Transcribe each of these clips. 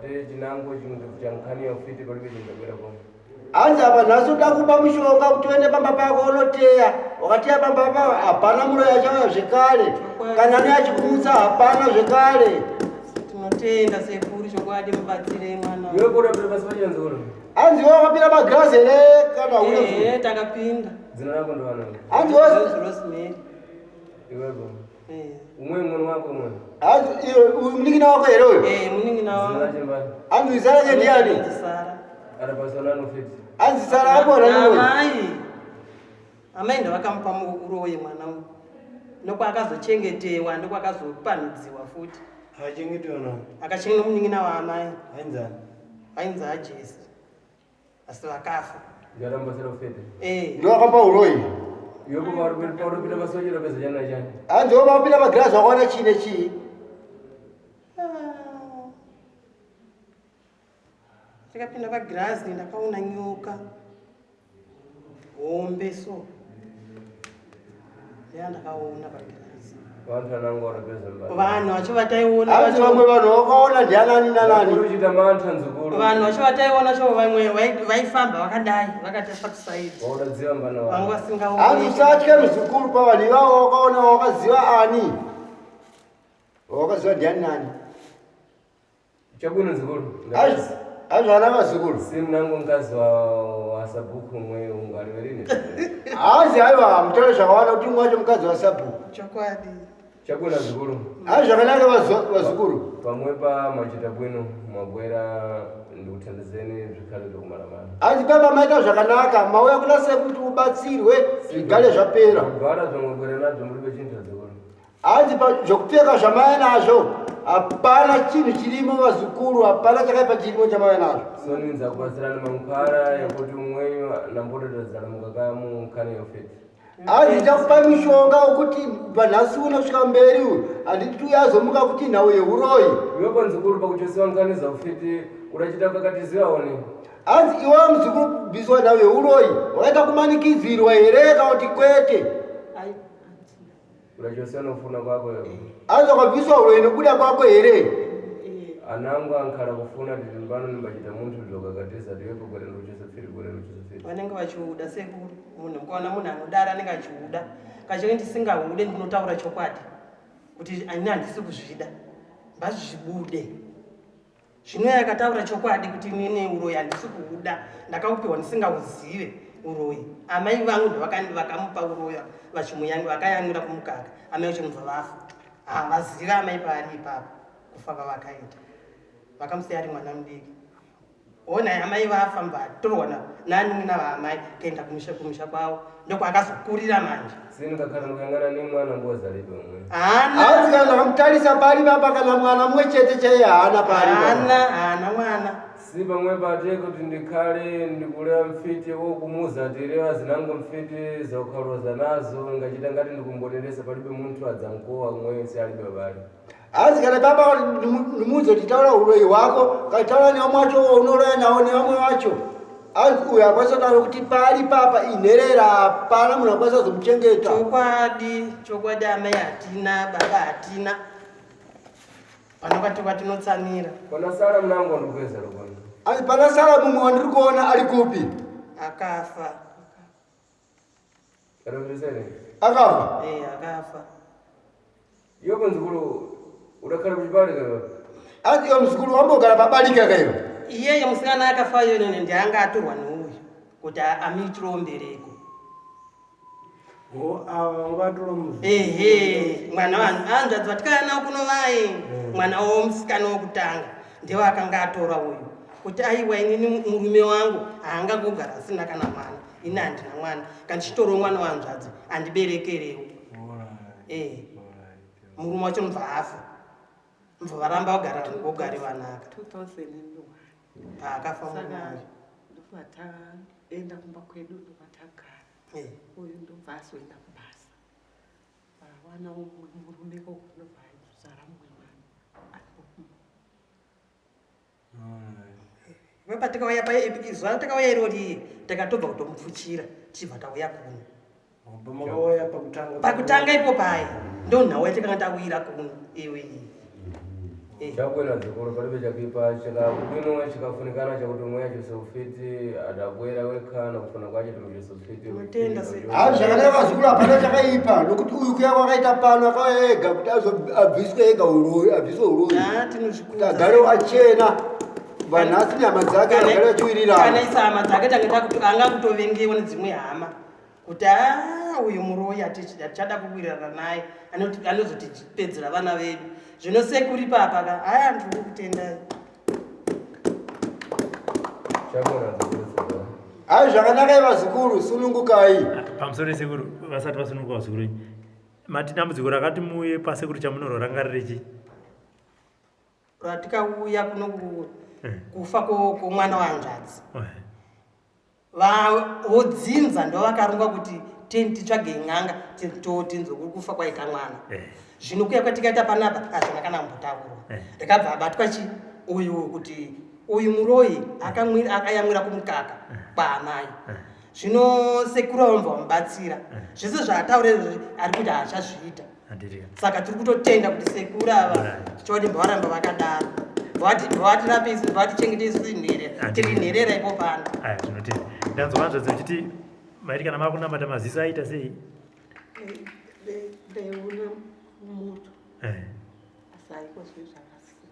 wate chinango chankani ufiti palibe chingabwera pomwe anzi apa naso takupa mishonga kuti uende pamba pako unoteya wakateya pamba pako hapana muroya chauya zvekare kana neachikumutsa hapana zvekare tinotenda sekuru chokwadi mubatsire mwana iwe kodapira pasi pachanzoro anzi wakapinda magirazi here kana une takapinda dzina lako ndovana anzi Rosemary iwepo umwe mwana wako umwe anzi iwe mningina wako here uyu muningina wangu zina chembani anzi izana che ndiani Sara arapasonano fiti anzi Sara apona amai ndavakamupa uroyi mwana uyu nokwa akazochengetewa ndokwa akazopanidziwa futi achengetewa nani akachengetwa munin'ina wa amai ainzani ainzi ajesi asi vakafa ndarambasira ufiti ndo akapa uroyi iwepo pauripita masochera pesa chana chani anzi wapapinda magirazi wakaona chine chii tikapinda pagirazi ndakaona nyoka hombe so ndandakaona pagirazi vantu anango warapeza mbari vanhu vacho vataiona anzi vamwe vanhu wakaona ndianani nanani uchita mantha nzukuru vanhu vacho vataiona cho vamwe vaifamba vakadai vakatesa kusaidi waudadziva mbana vanga wavo anzi vasingaoni usatye muzukuru pavanhu ivavo wakaona wakaziva ani wakaziva ndiani nani chabwino nzukuru azvana vazukuru simnango mkazi wasabhuku mwe ungariverine hazi aiwa mutore zvakawana kuti mwacho mukadzi wasabhuku chokwadi chabwino zukuru ai zvakanaka vazukuru pamwepa machita bwino mwabwera ndikuthandizeni zvikhale zvokumalamana hanzi pamba maita zvakanaka mauya kuna sekuti ubatsirwe zvigare zvapera kubvara zvamwabwera nazvo muri pechinta zukuru hanzi zvokupfeka zvamaya nazvo hapana chinhu chirimo vazukuru hapana chakaipa chirimo chamauya nazvo soninza kubatsirana mamukara yekuti umweyo nambototadzana mukakamukhane yofeti hanzi takupa mishonga wekuti panhasi unosvika mberi uyu handiti uyazomuka kuti nhau yeuroyi iwepo nzukuru pakuchosiwa nkhani zaufiti udachita kakatizivaone hanzi iwe muzukuru kubviswa nhau yeuroyi wakaita kumanikidzirwa here kana kuti kwete udachosiwa nofuna kwako hanzi wakabviswa uroyi nekuda kwako here anangu ankhala kufuna kuti pano ndimbachita munthu zokakatisa tiwepo kwere ndochosafiri kwere ndochosafiri vanenge vachiuda sekuru munhu mukaona munhu anodara anenge achiuda kachike ndisingaude ndinotaura chokwadi kuti ini handisi kuzvida mbazvibude zvino yakataura chokwadi kuti inini uroyi handisi kuuda ndakaupiwa ndisingauzive uroyi amai vangu ndovakamupa uroyi vakayamwira kumukaka amai vacho mubva vafa havaziva amai paari ipapo kufa kwavakaita vakamusiya ari mwana mudiki ona amai vafa mbatorwa nanin'ina vaamai kaenda kumusha kwavo ndokwaakazokurira manje sindikakhala ndikuyang'ana nemwana ngozalibe umwe hanzi kana ndakamutarisa pari papa kana mwana mumwe chete chaiye haana pari haana mwana si pamwe pate kuti ndikhale ndikulera mfiti wokumuza tirewa zinango mfiti zokhaluza nazo ngachita ngati ndikumboneresa palibe munthu adzamkowa umwe si alibe babali hanzi kana papa ndimuudze kuti taura uroyi hwako kataura neamwacho unoloya nawo nevamwe vacho hanzi uyu akwanisa taura kuti pari papa inherera hapana munhu akwanisa kuzomuchengeta chokwadi amai hatina baba hatina panokati kwatinotsamira kona sara mnango ndikukweza lokoni hanzi pana Sara mumwe wandiri kuona ari kupi akafa katovirisene akafa akafa iwepo nzukulu udakhala kuchipale kayo hanzi iwe muzukuru wambogara pabalika kayo iyeye musikana akafa yonene ndianga atorwa neuyu kuti amuitirawo mbereko mwana wanhu anzvadzwa tikaya nawo kuno vai mwana womusikana wokutanga ndiwo akanga atora uyu kuti aiwa inini murume wangu haangangogara asina kana mwana ini handina mwana kandichitoro mwana wanzvadzi handiberekerewo murume wacho mubva afa mubva varamba vogare vanaka paakafa murume enda kumba kwedu ndovatagara uyu ndobva azoenda kubasa wana murume kokunobva zara mumwe mwana patikauya zuva takauya irori takatobva kutomupfuchira tichibva tauya kuno pakutanga ipo paya ndo nhau yatakanga tawira kuno iwe chakwena zikulu palibe chakipa chikabwino chikafunikana chakuti mweya Josefiti adabwera wekhana kufuna kwache tumu Josefiti Matenda se- zvakanaka vazukuru hapana chakaipa nokuti uyu kuya kwakaita pano akaega kuti abviswe ega uroyi abviswe uroyi kuti agare achena vanhasi nyama dzake agare kana achiwirirana isa hama dzake anga kutovengewa nedzimwe hama kuti uyu muroyi hatichada kuwirirana naye anozotipedzera vana vedu zvino sekuri papaka haya ndiri kutendai chakwena zikulu saka ai zvakanaka vazukuru sunungukai pamusoro sekuru vasati vasununguka vazukuru mati dambudziko rakati muuye pasekuru chamunororangari chi ratikauya kuno kufa kwomwana wanzvadzi vodzinza ndo vakarongwa kuti titsvage n'anga tinzwe kuri kufa kwaika mwana zvino kuya kwatikaita panapa hazvina kana kumbotaurwa ndakabva abatwa uyu kuti uyu muroyi akayamwira kumukaka kwaamai zvino sekuru vamubva vamubatsira zvese zvaataure ari kuti haachazviita saka tiri kutotenda kuti sekuru ava tichode mbavaramba vakadaro vatirapisi vatichengetesi nherera tiri nherera ipo pano zvinotenda ndanzovanzvadzi uchiti maiti kana makunamata maziso aita sei ndeiona moto asi aikozve zvakasiya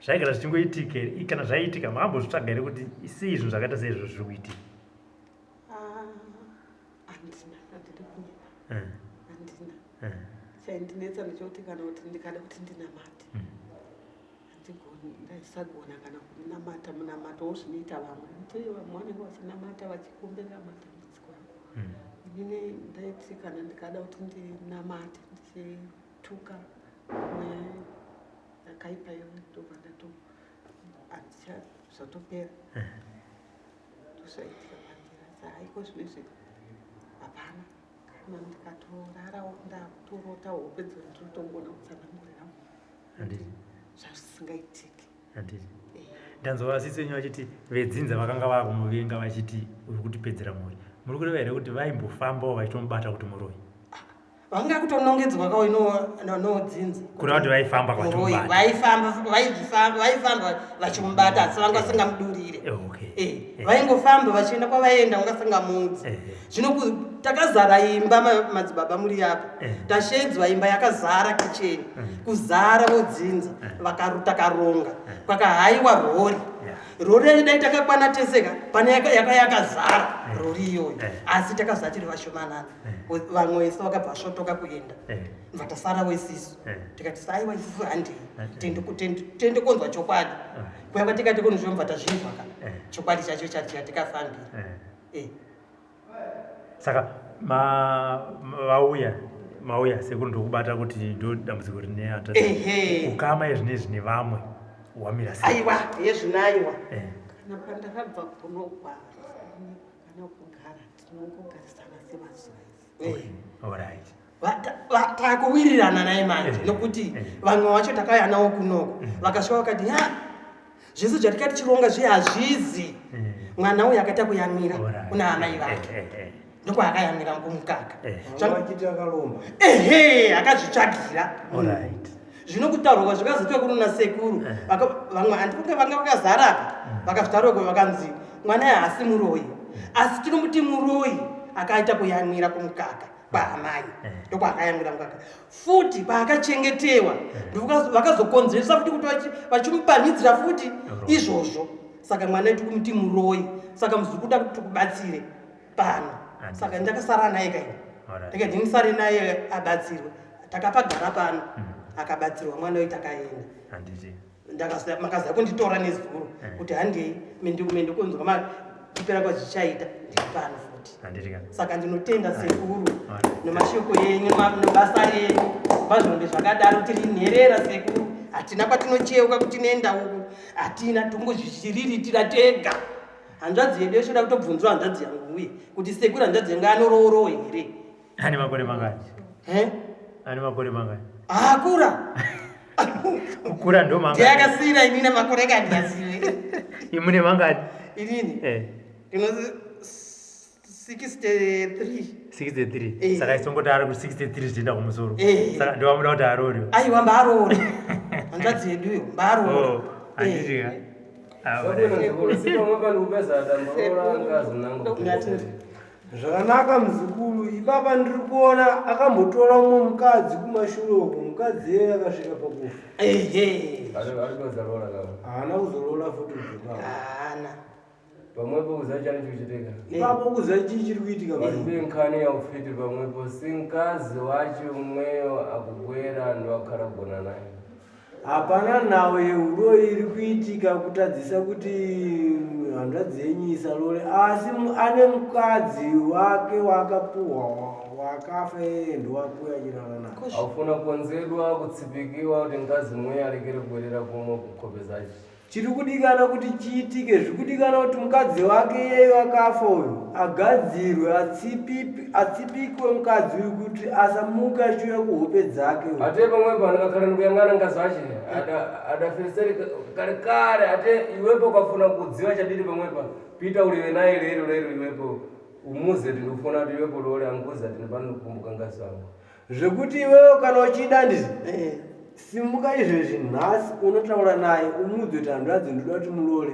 zvaigara zvichingoitike kana zvaiitika makambozvitsvaga here kuti sei izvinhu zvakaita seizvo zviri kuitika handina chaindinetsa ndechekuti kana kuti ndikada kuti ndinamate ndaisagona kana kunamata munamato wozvinoita vamwe vamwe vanenge vachinamata vachikumbira matambudziko avo inini ndaiti kana ndikada kuti ndinamate ndichituka yakaipa iyo ndobva handizotopera ndozvaitika panjira saaiko zvinezvi hapana kana ndikatorarawo ndatorota hope dzonditongona kutsanangurira zvazvisingaitiki ndanzova sisi wenyu vachiti vedzinza vakanga vakumuvenga vachiti uri kutipedzera muri kureva here kuti vaimbofambawo vachitomubata kuti muroyi vanga kutonongedzwa kawo inodzinza kureva kuti vaifamba vaifamba vachimubata asi vanga vasingamudurire vaingofamba vachienda kwavaenda vanga vasingamudzi zvino takazara imba madzibaba muri apa tashedzwa imba yakazara kicheni kuzara vodzinza takaronga kwakahaiwa rori dai takakwana teseka pane yakazara rori iyoyo asi takazara tiri vashomanana vamwe vese vakabva vasvotoka kuenda bva tasarawo isisu tikati saiwa isisu handei tende konzwa chokwadi kuya kwatikati konozvomva tazvinzwaka chokwadi chacho chatikafambira saka mauya sekuru ndokubata kuti ndo dambudziko rine ukama yezvinezvi nevamwe wamira sei aiwa yezvinaiwa kana pandakabva kunogwa kana kugara tinongogarisana sevazivaisi takuwirirana naye manje nokuti vamwe vacho takauya nawo kunoko vakasvika vakati zvese zvatika tichironga zvehazvizi mwana uyu akaita kuyamira kuna amai vake ndokwaakayamira kumukaka akazvitsvagira zvino kutaurwa zvikazotiwa kunona sekuru vamwe handikunge vanga vakazara apa vakazvitaurwa vakanzi mwana haasi muroyi asi tinomuti muroyi akaita kuyamira kumukaka kwaamai ndokwaakayamira mukaka futi kwaakachengetewa vakazokonzeresa futi kuti vachimupanidzira futi izvozvo saka mwana iti kumuti muroyi saka muzukuda kuti kubatsire pano saka ndakasara naye kai ndikati ndisare naye abatsirwe takapagara pano akabatsirwa mwana weiti akaenda makaza kunditora nezuro kuti handei mendikunzwa kupera kwazvichaita ndiri pano futi saka ndinotenda sekuru nemashoko yenyu nebasa renyu pazvinenge zvakadaro tiri nherera sekuru hatina kwatinocheuka kuti noenda uku hatina tongozviriritira tega hanzvadzi yedu yeshoda kutobvunzwa hanzvadzi yangu uye kuti sekuru hanzvadzi yanga anororo here ane makore mangani akura kukura ndo mangani ndiyakasiyira inini makore kandiyasiwe imune mangani inini ndino 63 saka isongoti ari ku 63 zvichienda kumusoro saka ndowamuda kuti arorio aiwa mbaarori hanzvadzi yeduyo mbaroora handitika Sabwino nzukuru sipamwe pandikupeza adamborola ngazi nangu. Zvakanaka muzukuru, ipapa ndiri kuona akambotora umwe mukadzi kumashure uko, mukadzi yeye akasvika pakufa. Arikuzalola kama. Haana kuzolola futi muzukuru. haana Pamwepo kuzachani chikuchitika. Ipapo kuziva chii chiri kuitika Palibe nkhani ya ufiti pamwepo sinkazi wacho umweyo akugwera ndiwakhala kugona naye. hapana nawe ulo iri kuitika kutadzisa kuti hanzvadzi yenyu isalole, asi ane mukadzi wake wakapuhwa wakafa yeye ndowakuya achirara naye. Aufuna kuonzedwa kutsipikiwa kuti ngazi mweyo alekere kubwerera kumwe kukhope zacho. Chiri kudikana kuti chiitike, zvikudikana kuti mukadzi wake yeyo akafa uyu agadzirwe, atsipikwe mukadzi uyu kuti asamuka achiuya kuhope dzake. Ate pamwepo andikakhala ndikuyang'ana ngazi wache adafeseri kale ate iwepo ukafuna kudziwa chadidi pamwepo pita uliwe naye lero iwepo umuze ndikufuna kuti iwepo lole anguza ndinopano kukumbuka ngazi wangu. Zvekuti iwewe kana uchida ndizi simuka izvezvi nhasi unotaura naye umudze kuti hanzvadzi ndoda kuti mulole,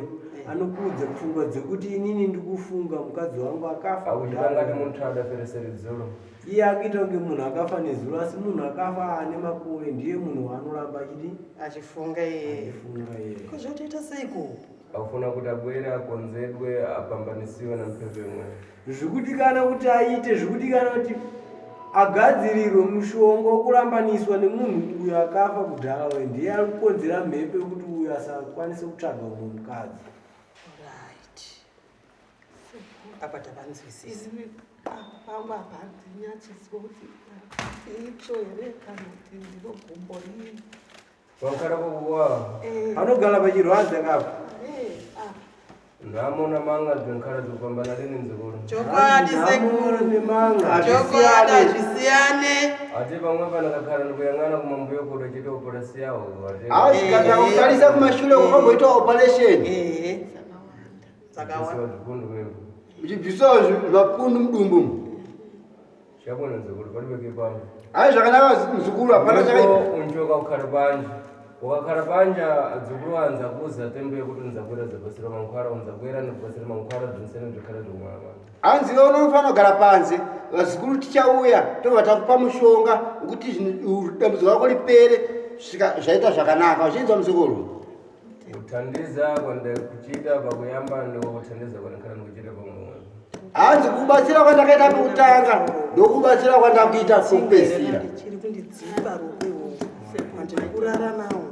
anokuudza pfungwa dzekuti inini ndikufunga mukadzi wangu akafa. Akuchita ngati munthu adafereseri dzulo. Iye akuita kunge munhu akafa nezuro, asi munhu akafa ane makore ndiye munhu waanoramba achiti achifunga iye achifunga iye. kozvotoita seiko Akufuna kuti abwere akonzedwe apambanisiwe nampepo imwe. Zvikudikana kuti aite, zvikudikana kuti agadzirirwe mushonga wokurambaniswa nemunhu uyo akafa kudhara we, ndiye ari kukonzera mhepo yekuti uyo asakwanise kutsvaga umwe mukadzi. right apa tapanzwisisa izvi pangu apa handinyachiziva kuti itsvo here kana kuti ndinogomborii. Wakhala kukuwawa. Anogara pachirwadza kapo. Nhamo namanga dzinkhala dzikupambana lini nzukuru. chokwadi sekuru nemanga chokwadi azvisiyane Ate pamwepo ndakakhala ndikuyang'ana kumambuyo kuti achite operasi yawo. Kana kutarisa kumashure kwakamboita operation. dzakawanda Zvipundu kwembo. Muchibvisawo zvapundu mudumbu. Chabwino nzukuru palibe kipamo. Hai zvakanaka muzukuru, hapana chakaipa. Unchoka kukhala panja. Ukakhala panja dzukuru anza kuza tembe yekuti nzakwera zapasira mankhwara unzakwera ndikupasira mankhwara dzinsene ndikhala ndikumwama. Hanzi iwe unofana kugara panze, vazukuru tichauya tobva takupa mushonga kuti dambudziko rako ripere zvaita zvakanaka. Uchinzwa muzukuru? Kuthandiza kwandikuchita pakuyamba ndikuthandiza kwandikhala ndikuchita pamwe. Hanzi kubatsira kwandakaita pakutanga ndokubatsira kwandakuita kupedzisira. chiri kundidzipa ropewo andiri kurara nawo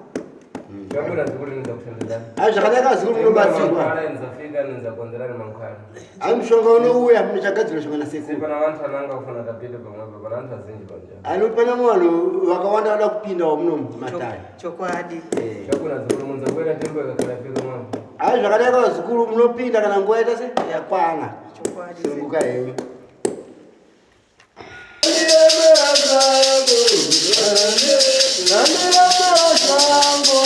Chabwino nzukuru ndakuthandizani. Hai zvakanaka zukuru unobatsirwa. Mankhwara nzafika ndinzakonzerani mankhwara. Hai mushonga unouya muchagadzirwa shonga nasekuru. Pana vantu ananga kufuna tapite pamwepo pana vantu azinji panja. Ano pana vanhu vakawanda vada kupindawo muno mumatare. chokwadi Chabwino nzukuru munzakwera tembe kakhala fika mwana. Hai zvakanaka vazukuru munopinda kana nguva yaita se yakwana. chokwadi Sunguka henyu. Sango,